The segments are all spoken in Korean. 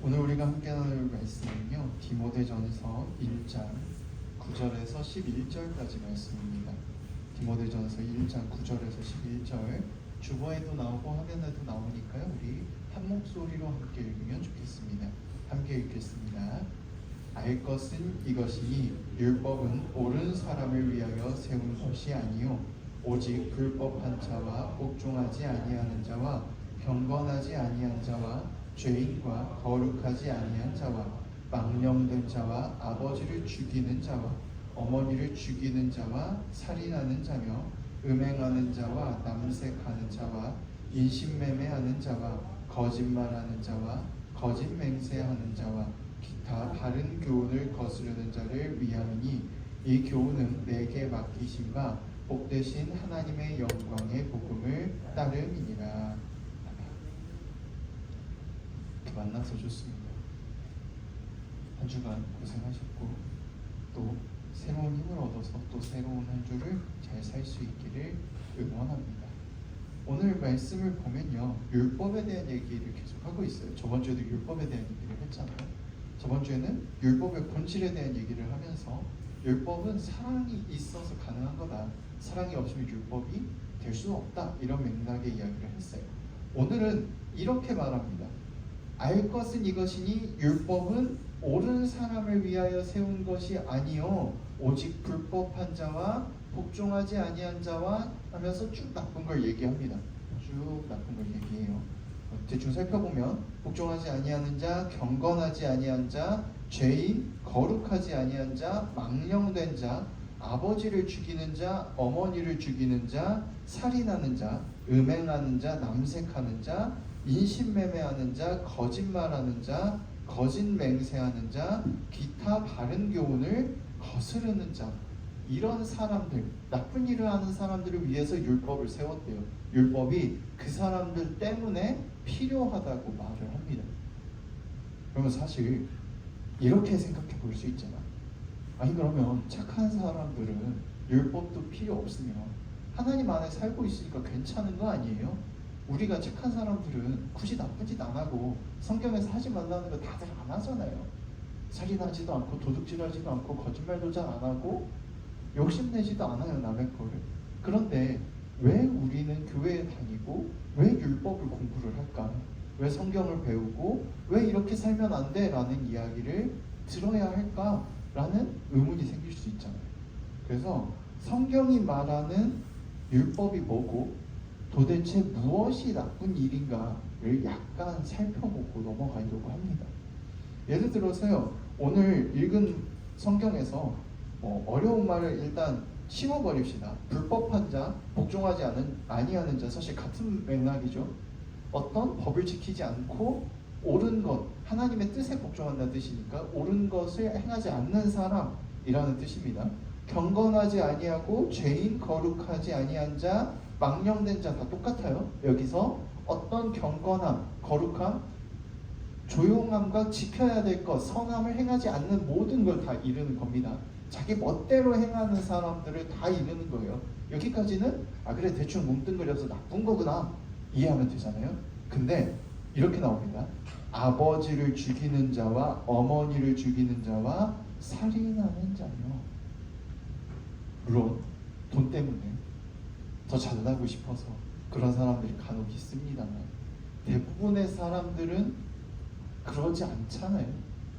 오늘 우리가 함께 나눌 말씀은요, 디모데전서 1장 9절에서 11절까지 말씀입니다. 디모데전서 1장 9절에서 11절, 주보에도 나오고 화면에도 나오니까요, 우리 한 목소리로 함께 읽으면 좋겠습니다. 함께 읽겠습니다. 알 것은 이것이니 율법은 옳은 사람을 위하여 세운 것이 아니요 오직 불법한 자와 복종하지 아니하는 자와 경건하지 아니한 자와 죄인과 거룩하지 아니한 자와 망령된 자와 아버지를 죽이는 자와 어머니를 죽이는 자와 살인하는 자며 음행하는 자와 남색하는 자와 인신매매하는 자와 거짓말하는 자와 거짓 맹세하는 자와 기타 바른 교훈을 거스르는 자를 위함이니 이 교훈은 내게 맡기신 바 복되신 하나님의 영광의 복음을 따름이니라. 만나서 좋습니다. 한 주간 고생하셨고 또 새로운 힘을 얻어서 또 새로운 한 주를 잘 살 수 있기를 응원합니다. 오늘 말씀을 보면요, 율법에 대한 얘기를 계속 하고 있어요. 저번 주에도 율법에 대한 얘기를 했잖아요. 저번 주에는 율법의 본질에 대한 얘기를 하면서 율법은 사랑이 있어서 가능한 거다, 사랑이 없으면 율법이 될 수 없다, 이런 맥락의 이야기를 했어요. 오늘은 이렇게 말합니다. 알 것은 이것이니 율법은 옳은 사람을 위하여 세운 것이 아니요 오직 불법한 자와 복종하지 아니한 자와 하면서 쭉 나쁜 걸 얘기합니다. 쭉 나쁜 걸 얘기해요. 대충 살펴보면 복종하지 아니하는 자, 경건하지 아니한 자, 죄인, 거룩하지 아니한 자, 망령된 자, 아버지를 죽이는 자, 어머니를 죽이는 자, 살인하는 자, 음행하는 자, 남색하는 자, 인신매매하는 자, 거짓말하는 자, 거짓 맹세하는 자, 기타 바른 교훈을 거스르는 자, 이런 사람들, 나쁜 일을 하는 사람들을 위해서 율법을 세웠대요. 율법이 그 사람들 때문에 필요하다고 말을 합니다. 그러면 사실 이렇게 생각해 볼 수 있잖아. 아니 그러면 착한 사람들은 율법도 필요 없으면 하나님 안에 살고 있으니까 괜찮은 거 아니에요? 우리가 착한 사람들은 굳이 나쁜 짓 안 하고 성경에서 하지 말라는 거 다들 안 하잖아요. 살인하지도 않고 도둑질하지도 않고 거짓말도 잘 안 하고 욕심내지도 않아요, 남의 거를. 그런데 왜 우리는 교회에 다니고 왜 율법을 공부를 할까? 왜 성경을 배우고 왜 이렇게 살면 안 돼? 라는 이야기를 들어야 할까? 라는 의문이 생길 수 있잖아요. 그래서 성경이 말하는 율법이 뭐고 도대체 무엇이 나쁜 일인가를 약간 살펴보고 넘어가려고 합니다. 예를 들어서요, 오늘 읽은 성경에서 어려운 말을 일단 심어버립시다. 불법한 자, 복종하지 아니하는 자, 사실 같은 맥락이죠. 어떤 법을 지키지 않고 옳은 것, 하나님의 뜻에 복종한다는 뜻이니까 옳은 것을 행하지 않는 사람이라는 뜻입니다. 경건하지 아니하고 죄인, 거룩하지 아니한 자, 망령된 자, 다 똑같아요. 여기서 어떤 경건함, 거룩함, 조용함과 지켜야 될 것, 선함을 행하지 않는 모든 걸 다 이르는 겁니다. 자기 멋대로 행하는 사람들을 다 이르는 거예요. 여기까지는 그래 대충 뭉뚱그려서 나쁜 거구나 이해하면 되잖아요. 근데 이렇게 나옵니다. 아버지를 죽이는 자와 어머니를 죽이는 자와 살인하는 자요. 물론 돈 때문에 더 잘나고 싶어서 그런 사람들이 간혹 있습니다만 대부분의 사람들은 그러지 않잖아요.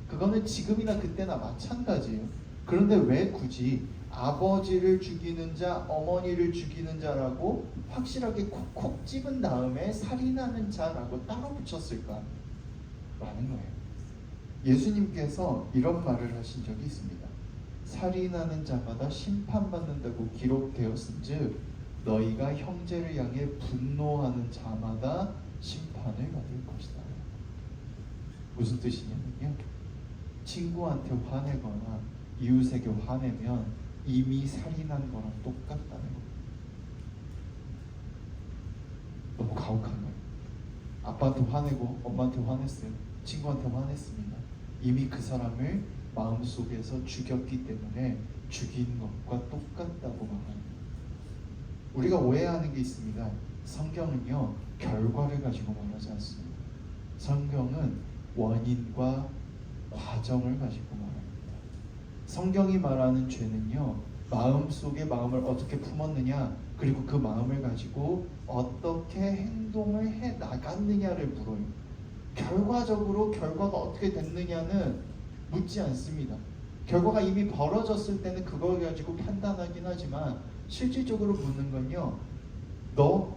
그거는 지금이나 그때나 마찬가지예요. 그런데 왜 굳이 아버지를 죽이는 자, 어머니를 죽이는 자라고 확실하게 콕콕 집은 다음에 살인하는 자라고 따로 붙였을까? 라는 거예요. 예수님께서 이런 말을 하신 적이 있습니다. 살인하는 자마다 심판받는다고 기록되었은즉 너희가 형제를 향해 분노하는 자마다 심판을 받을 것이다. 무슨 뜻이냐면요, 친구한테 화내거나 이웃에게 화내면 이미 살인한 거랑 똑같다는 거예요. 너무 가혹한 거예요. 아빠한테 화내고 엄마한테 화냈어요. 친구한테 화냈습니다. 이미 그 사람을 마음속에서 죽였기 때문에 죽인 것과 똑같다고 말합니다. 우리가 오해하는 게 있습니다. 성경은요, 결과를 가지고 말하지 않습니다. 성경은 원인과 과정을 가지고 말합니다. 성경이 말하는 죄는요, 마음속에 마음을 어떻게 품었느냐, 그리고 그 마음을 가지고 어떻게 행동을 해 나갔느냐를 물어요. 결과적으로 결과가 어떻게 됐느냐는 묻지 않습니다. 결과가 이미 벌어졌을 때는 그걸 가지고 판단하긴 하지만, 실질적으로 묻는 건요, 너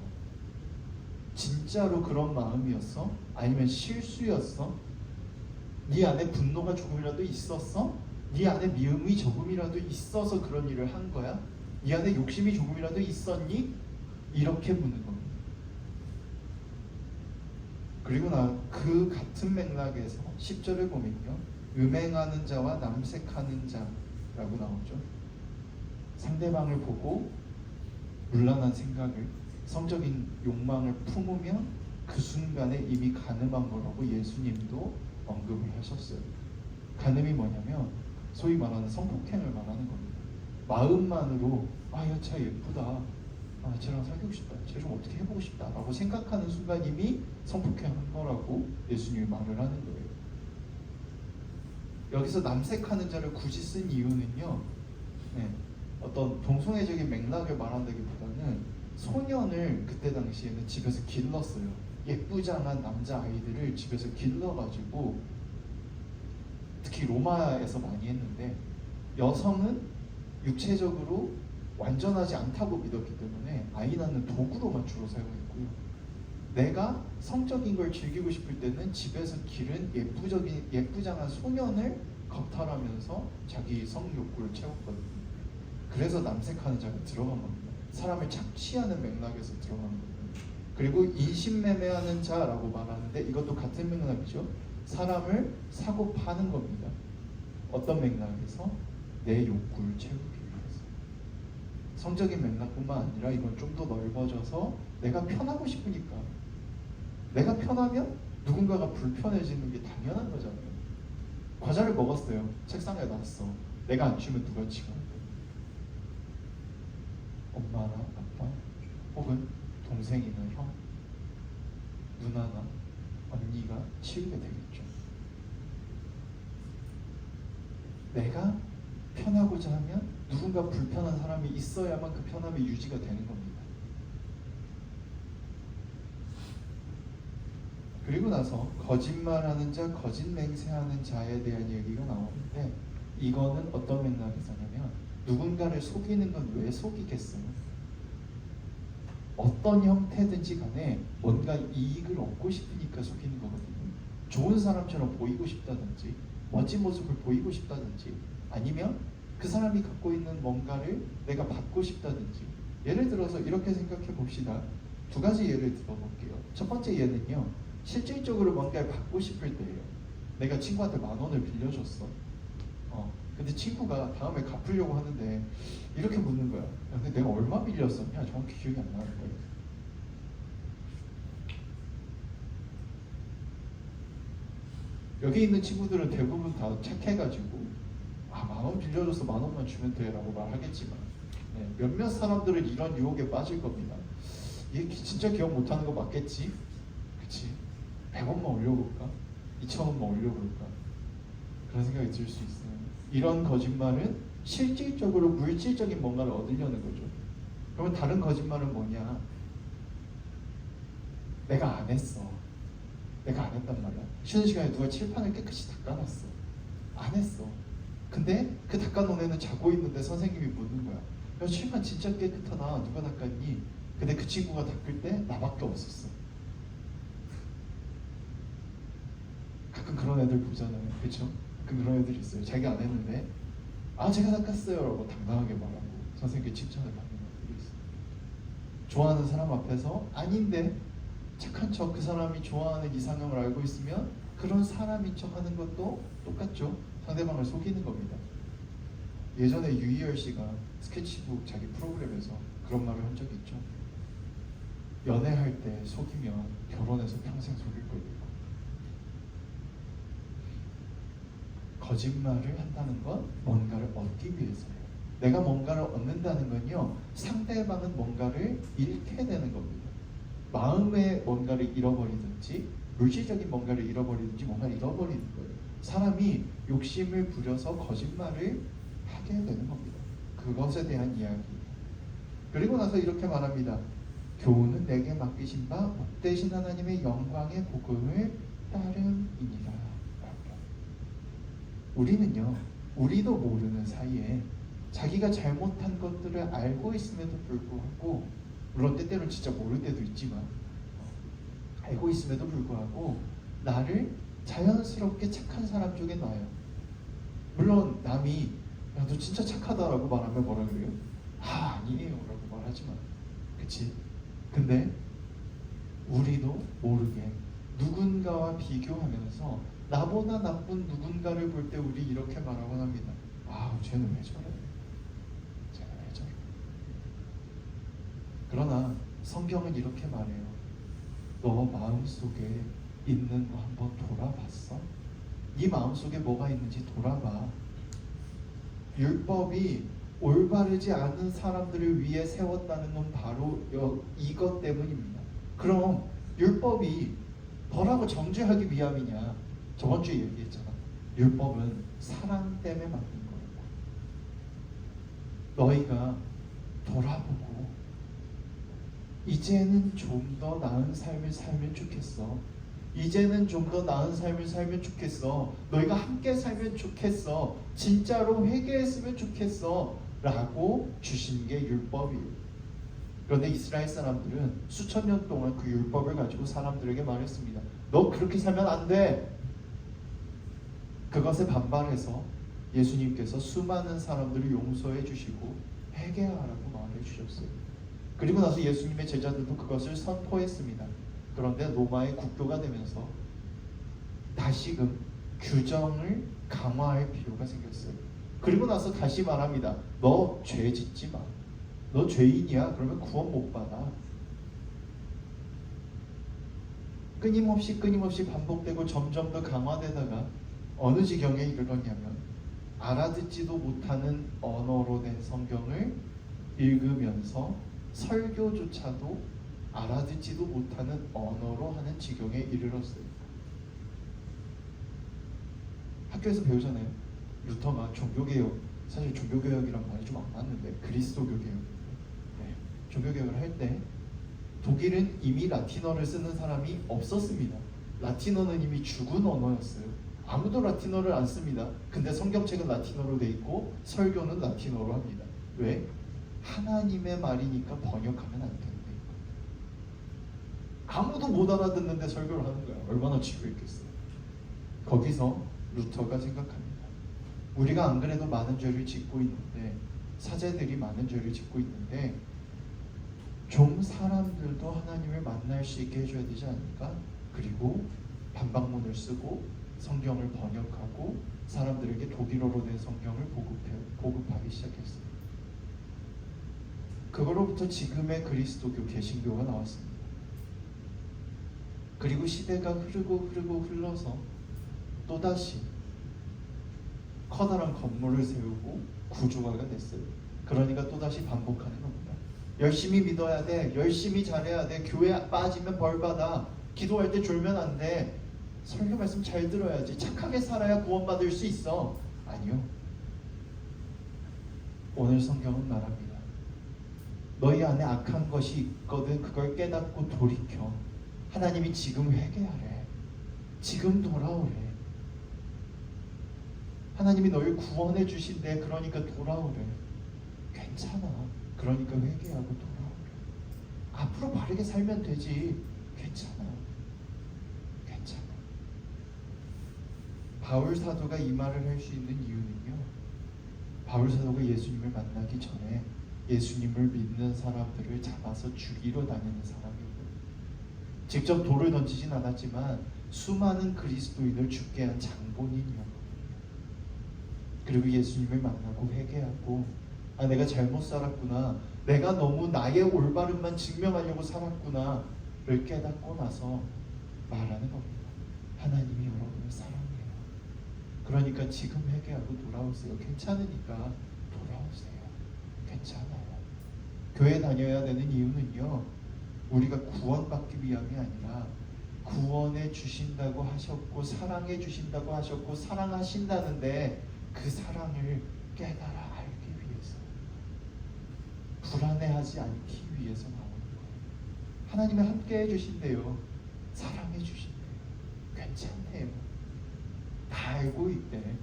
진짜로 그런 마음이었어? 아니면 실수였어? 네 안에 분노가 조금이라도 있었어? 네 안에 미움이 조금이라도 있어서 그런 일을 한 거야? 네 안에 욕심이 조금이라도 있었니? 이렇게 묻는 겁니다. 그리고 그 같은 맥락에서 10절을 보면요, 음행하는 자와 남색하는 자라고 나오죠. 상대방을 보고 문란한 생각을, 성적인 욕망을 품으면 그 순간에 이미 간음한 거라고 예수님도 언급을 하셨어요. 간음이 뭐냐면 소위 말하는 성폭행을 말하는 겁니다. 마음만으로 쟤 예쁘다, 쟤랑 사귀고 싶다, 쟤 좀 어떻게 해보고 싶다 라고 생각하는 순간 이미 성폭행한 거라고 예수님이 말을 하는 거예요. 여기서 남색하는 자를 굳이 쓴 이유는요, 어떤 동성애적인 맥락을 말한다기보다는 소년을 그때 당시에는 집에서 길렀어요. 예쁘장한 남자아이들을 집에서 길러가지고, 특히 로마에서 많이 했는데, 여성은 육체적으로 완전하지 않다고 믿었기 때문에 아이 낳는 도구로만 주로 사용했고요. 내가 성적인 걸 즐기고 싶을 때는 집에서 기른 예쁘장한 소년을 겁탈하면서 자기 성욕구를 채웠거든요. 그래서 남색하는 자가 들어간 겁니다. 사람을 착취하는 맥락에서 들어간 겁니다. 그리고 인신매매하는 자라고 말하는데, 이것도 같은 맥락이죠. 사람을 사고 파는 겁니다. 어떤 맥락에서? 내 욕구를 채우기 위해서. 성적인 맥락뿐만 아니라 이건 좀 더 넓어져서 내가 편하고 싶으니까. 내가 편하면 누군가가 불편해지는 게 당연한 거잖아요. 과자를 먹었어요. 책상에 놨어. 내가 안 치우면 누가 치워? 엄마나 아빠, 혹은 동생이나 형, 누나나 언니가 치우게 되겠죠. 내가 편하고자 하면 누군가 불편한 사람이 있어야만 그 편함이 유지가 되는 겁니다. 그리고 나서 거짓말하는 자, 거짓 맹세하는 자에 대한 얘기가 나오는데, 이거는 어떤 맥락에서냐면, 누군가를 속이는 건 왜 속이겠어요? 어떤 형태든지 간에 뭔가 이익을 얻고 싶으니까 속이는 거거든요. 좋은 사람처럼 보이고 싶다든지, 멋진 모습을 보이고 싶다든지, 아니면 그 사람이 갖고 있는 뭔가를 내가 받고 싶다든지. 예를 들어서 이렇게 생각해 봅시다. 두 가지 예를 들어볼게요. 첫 번째 예는요, 실질적으로 뭔가를 받고 싶을 때예요. 내가 친구한테 10,000원을 빌려줬어. 근데 친구가 다음에 갚으려고 하는데 이렇게 묻는 거야. 근데 내가 얼마 빌렸었냐? 정확히 기억이 안 나는 거예요. 여기 있는 친구들은 대부분 다 착해가지고 10,000원 빌려줘서 10,000원만 주면 돼 라고 말하겠지만, 몇몇 사람들은 이런 유혹에 빠질 겁니다. 얘 진짜 기억 못하는 거 맞겠지? 그치? 100원만 올려볼까? 2,000원만 올려볼까? 그런 생각이 들 수 있어요. 이런 거짓말은 실질적으로 물질적인 뭔가를 얻으려는 거죠. 그러면 다른 거짓말은 뭐냐? 내가 안 했어. 내가 안 했단 말이야. 쉬는 시간에 누가 칠판을 깨끗이 닦아놨어. 안 했어. 근데 그 닦아놓은 애는 자고 있는데 선생님이 묻는 거야. 야, 칠판 진짜 깨끗하다. 누가 닦았니? 근데 그 친구가 닦을 때 나밖에 없었어. 가끔 그런 애들 보잖아요. 그쵸? 가끔 그런 애들이 있어요. 자기가 안 했는데 제가 닦았어요 라고 당당하게 말하고 선생님께 칭찬을 받는 애들이 있어요. 좋아하는 사람 앞에서 아닌데 착한 척, 그 사람이 좋아하는 이상형을 알고 있으면 그런 사람인 척 하는 것도 똑같죠. 상대방을 속이는 겁니다. 예전에 유희열 씨가 스케치북 자기 프로그램에서 그런 말을 한 적이 있죠. 연애할 때 속이면 결혼해서 평생 속일 거예요. 거짓말을 한다는 건 뭔가를 얻기 위해서예요. 내가 뭔가를 얻는다는 건요, 상대방은 뭔가를 잃게 되는 겁니다. 마음에 뭔가를 잃어버리든지 물질적인 뭔가를 잃어버리든지 뭔가를 잃어버리는 거예요. 사람이 욕심을 부려서 거짓말을 하게 되는 겁니다. 그것에 대한 이야기. 그리고 나서 이렇게 말합니다. 교훈은 내게 맡기신 바 복되신 하나님의 영광의 복음을 따름이니라. 우리는요, 우리도 모르는 사이에 자기가 잘못한 것들을 알고 있음에도 불구하고, 물론 때때로는 진짜 모를 때도 있지만 알고 있음에도 불구하고 나를 자연스럽게 착한 사람 쪽에 놔요. 물론 남이 야, 너 진짜 착하다라고 말하면 뭐라 그래요? 아니에요 라고 말하지만, 그치? 근데 우리도 모르게 누군가와 비교하면서 나보다 나쁜 누군가를 볼 때 우리 이렇게 말하곤 합니다. 쟤는 왜 저래? 쟤는 왜 저래? 그러나 성경은 이렇게 말해요. 너 마음속에 있는 거 한번 돌아봤어? 네 마음속에 뭐가 있는지 돌아봐. 율법이 올바르지 않은 사람들을 위해 세웠다는 건 바로 이것 때문입니다. 그럼 율법이 너라고 정죄하기 위함이냐? 저번 주에 얘기했잖아. 율법은 사랑 때문에 만든 거예요. 너희가 돌아보고 이제는 좀 더 나은 삶을 살면 좋겠어. 이제는 좀 더 나은 삶을 살면 좋겠어. 너희가 함께 살면 좋겠어. 진짜로 회개했으면 좋겠어. 라고 주신 게 율법이에요. 그런데 이스라엘 사람들은 수천 년 동안 그 율법을 가지고 사람들에게 말했습니다. 너 그렇게 살면 안 돼. 그것에 반발해서 예수님께서 수많은 사람들을 용서해 주시고 회개하라고 말해 주셨어요. 그리고 나서 예수님의 제자들도 그것을 선포했습니다. 그런데 로마의 국교가 되면서 다시금 규정을 강화할 필요가 생겼어요. 그리고 나서 다시 말합니다. 너 죄 짓지 마. 너 죄인이야. 그러면 구원 못 받아. 끊임없이 반복되고 점점 더 강화되다가 어느 지경에 이르렀냐면 알아듣지도 못하는 언어로 된 성경을 읽으면서 설교조차도 알아듣지도 못하는 언어로 하는 지경에 이르렀어요. 학교에서 배우잖아요. 루터가 종교개혁, 사실 종교개혁이란 말이 좀 안 맞는데 그리스도교 개혁, 종교개혁을 할 때 독일은 이미 라틴어를 쓰는 사람이 없었습니다. 라틴어는 이미 죽은 언어였어요. 아무도 라틴어를 안 씁니다. 근데 성경책은 라틴어로 돼 있고 설교는 라틴어로 합니다. 왜? 하나님의 말이니까 번역하면 안 되는데. 아무도 못 알아듣는데 설교를 하는 거야. 얼마나 지루했겠어요. 거기서 루터가 생각합니다. 우리가 안 그래도 많은 죄를 짓고 있는데, 사제들이 많은 죄를 짓고 있는데 좀 사람들도 하나님을 만날 수 있게 해줘야 되지 않을까? 그리고 반박문을 쓰고 성경을 번역하고 사람들에게 독일어로 된 성경을 보급하기 시작했어요. 그거로부터 지금의 그리스도교 개신교가 나왔습니다. 그리고 시대가 흐르고 흘러서 또다시 커다란 건물을 세우고 구조화가 됐어요. 그러니까 또다시 반복하는 겁니다. 열심히 믿어야 돼. 열심히 잘해야 돼. 교회 빠지면 벌받아. 기도할 때 졸면 안 돼. 설교 말씀 잘 들어야지. 착하게 살아야 구원받을 수 있어. 아니요. 오늘 성경은 말합니다. 너희 안에 악한 것이 있거든 그걸 깨닫고 돌이켜. 하나님이 지금 회개하래. 지금 돌아오래. 하나님이 너를 구원해 주신대. 그러니까 돌아오래. 괜찮아. 그러니까 회개하고 돌아오래. 앞으로 바르게 살면 되지. 괜찮아. 괜찮아. 바울 사도가 이 말을 할 수 있는 이유는요, 바울 사도가 예수님을 만나기 전에 예수님을 믿는 사람들을 잡아서 죽이러 다니는 사람이고, 직접 돌을 던지진 않았지만 수많은 그리스도인을 죽게 한 장본인이었거든요. 그리고 예수님을 만나고 회개하고, 내가 잘못 살았구나, 내가 너무 나의 올바름만 증명하려고 살았구나를 깨닫고 나서 말하는 겁니다. 하나님이 여러분을 사랑해요. 그러니까 지금 회개하고 돌아오세요. 괜찮으니까 돌아오세요. 괜찮아요. 교회 다녀야 되는 이유는요, 우리가 구원받기 위함이 아니라 구원해 주신다고 하셨고 사랑해 주신다고 하셨고 사랑하신다는데 그 사랑을 깨달아 알기 위해서, 불안해하지 않기 위해서 나오는 거예요. 하나님이 함께 해주신대요. 사랑해 주신대요. 괜찮대요. 다 알고 있대.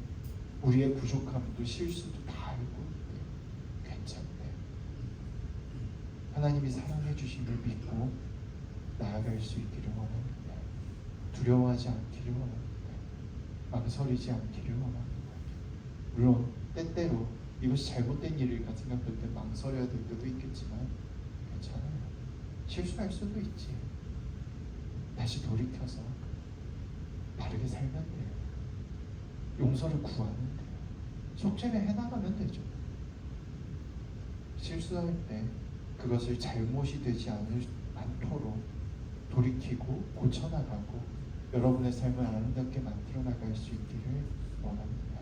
우리의 부족함도 실수도 다 알고 있대. 괜찮대. 하나님이 사랑해 주심을 믿고 나아갈 수 있기를 원합니다. 두려워하지 않기를 원합니다. 망설이지 않기를 원합니다. 물론 때때로 이것이 잘못된 일일까 생각할 때 망설여야 될 때도 있겠지만 괜찮아요. 실수할 수도 있지. 다시 돌이켜서 바르게 살면 돼요. 용서를 구하면 돼요. 속죄를 해나가면 되죠. 실수할 때 그것을 잘못이 되지 않도록 돌이키고 고쳐나가고 여러분의 삶을 아름답게 만들어 나갈 수 있기를 원합니다.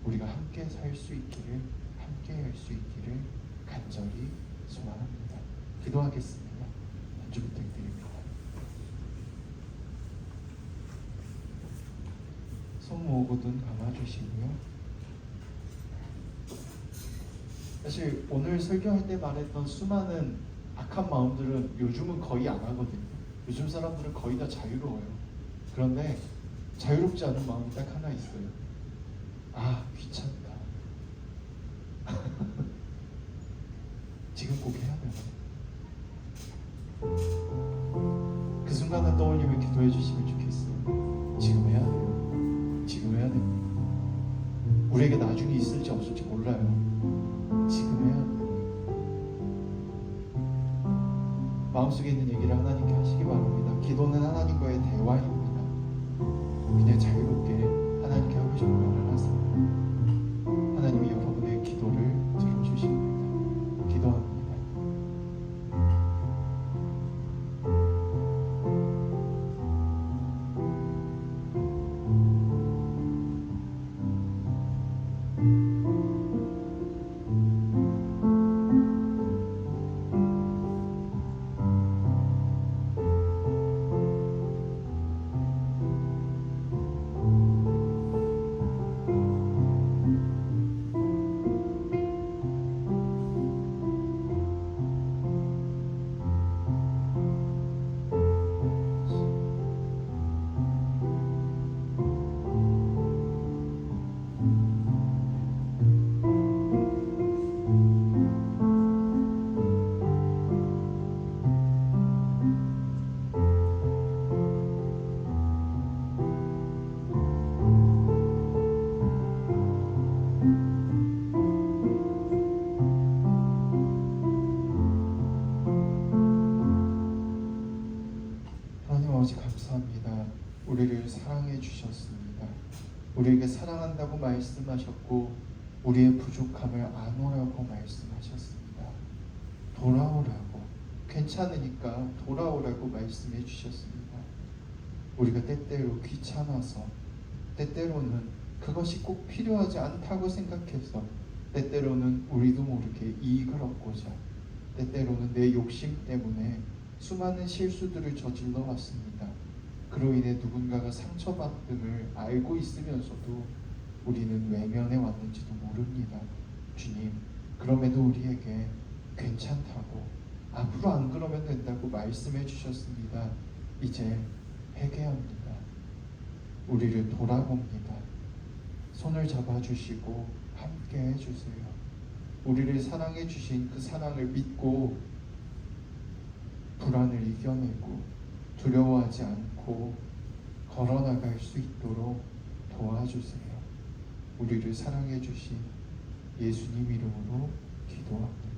우리가 함께 살 수 있기를, 함께 할 수 있기를 간절히 소원합니다. 기도하겠습니다. 연주 부탁드립니다. 손 모으고 눈 감아주시고요. 사실 오늘 설교할 때 말했던 수많은 악한 마음들은 요즘은 거의 안 하거든요. 요즘 사람들은 거의 다 자유로워요. 그런데 자유롭지 않은 마음이 딱 하나 있어요. 아, 귀찮다. 지금 꼭 해야 되나? 그 순간을 떠올리며 기도해 주시면 좋겠어요. 지금 해야 돼요. 지금 해야 됩니다. 우리에게 나중에 있을지 없을지 몰라요. 지금 해야 돼요. 마음속에 있는 얘기를 하나님께 하시기 바랍니다. 기도는 하나님과의 대화입니다. 그냥 자유롭게 하나님께 하고 싶은 말을 하세요. 하나님이 여러분의 기도를 들어주십니다. 기도합니다. 감사합니다. 우리를 사랑해 주셨습니다. 우리에게 사랑한다고 말씀하셨고 우리의 부족함을 아노라고 말씀하셨습니다. 돌아오라고, 괜찮으니까 돌아오라고 말씀해 주셨습니다. 우리가 때때로 귀찮아서, 때때로는 그것이 꼭 필요하지 않다고 생각해서, 때때로는 우리도 모르게 이익을 얻고자, 때때로는 내 욕심 때문에 수많은 실수들을 저질러 왔습니다. 그로 인해 누군가가 상처받음을 알고 있으면서도 우리는 외면해 왔는지도 모릅니다. 주님, 그럼에도 우리에게 괜찮다고, 앞으로 안 그러면 된다고 말씀해 주셨습니다. 이제 회개합니다. 우리를 돌아봅니다. 손을 잡아주시고 함께 해주세요. 우리를 사랑해 주신 그 사랑을 믿고 불안을 이겨내고 두려워하지 않고 걸어나갈 수 있도록 도와주세요. 우리를 사랑해 주신 예수님 이름으로 기도합니다.